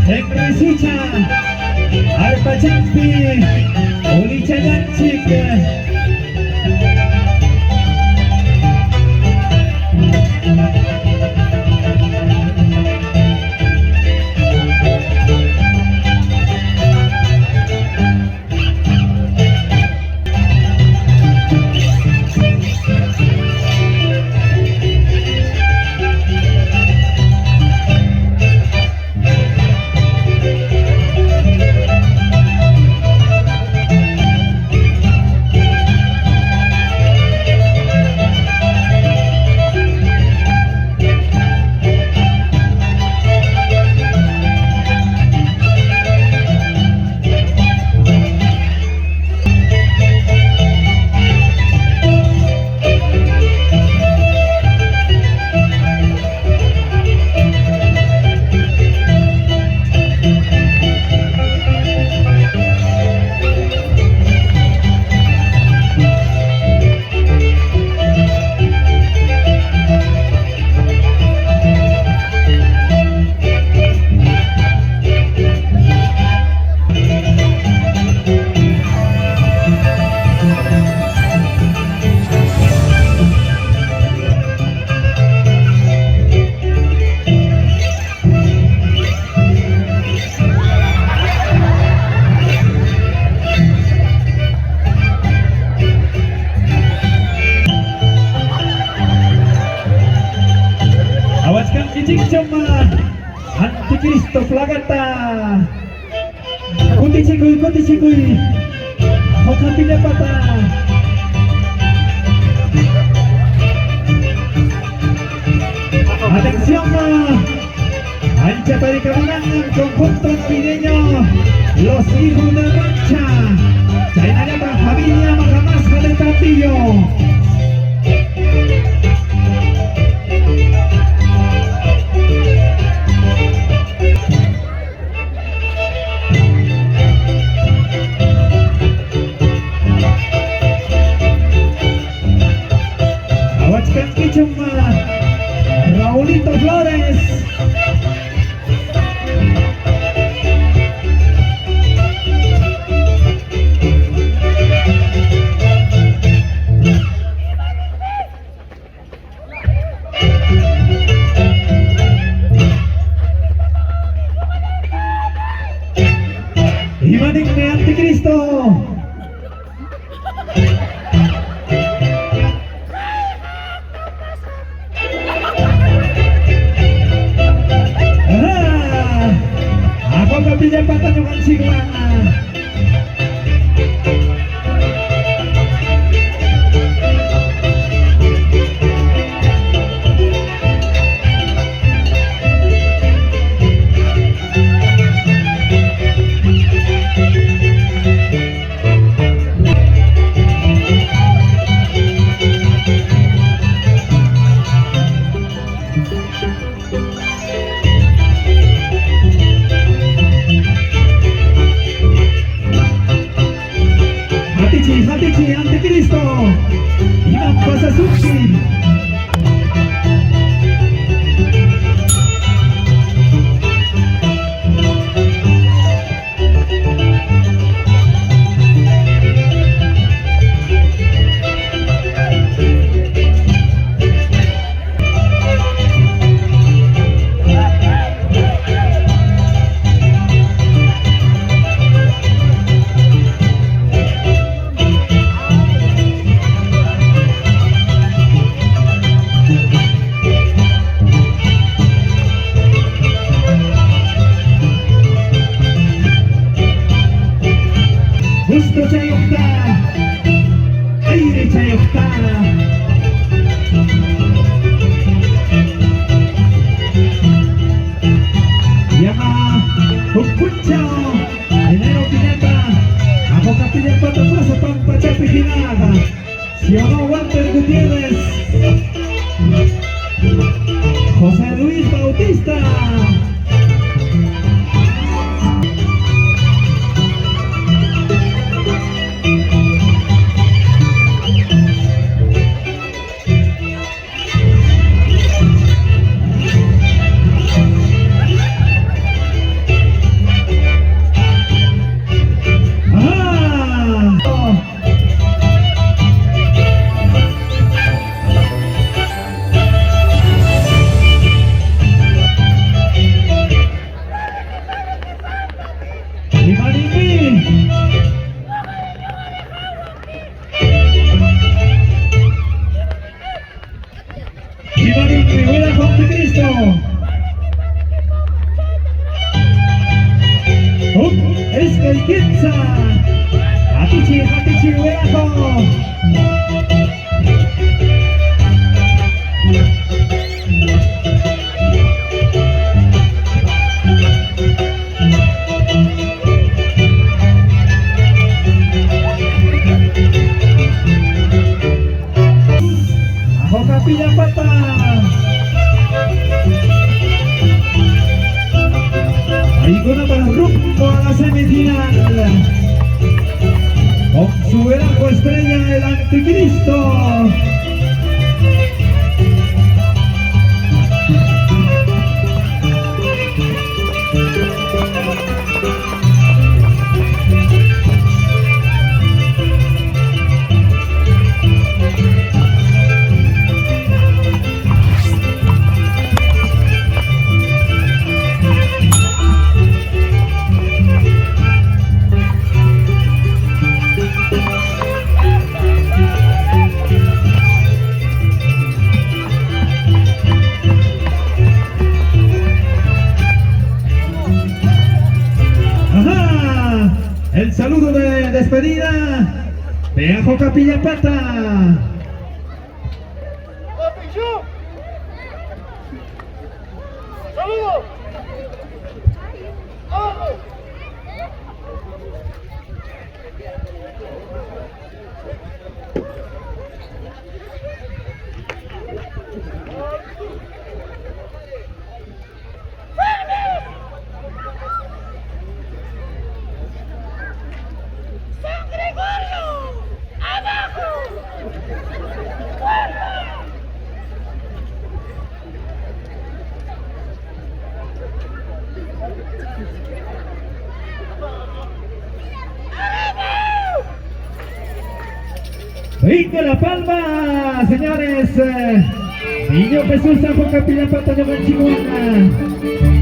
Henry Sucha, Arpa Champi, Ulicha Jancik. Cuma Antikristo Flagata Kuti cikui Hokapi Dapata Atención Ancha para kemenangan conjunto navideño Los Hijos de Mancha Chainanya para familia Mahamas del Tantillo. Cuma Raulito Flores Imaning de Antikristo. Pijapatan dengan Singlana. Hatici Antikristo Imam Pasasuki. Gusto Chayokta Aire Chayokta Yama Hukunchao Enero Pineta Ako Kapilya Patapa sa Pampachapi Hinaga Siama Walter Gutierrez José Luis Bautista. Escalquenza. Hatichi, hatichi, weajo. Ajo Capilla Pata. Ahí con para rumbo a la semifinal. Con su verajo estrella el anticristo. El saludo de despedida de Ajo Capilla Pata. ¡Saludos! Venga la palma, señores. Niño Jesús Ajo Capilla Pata de Manchihuahua.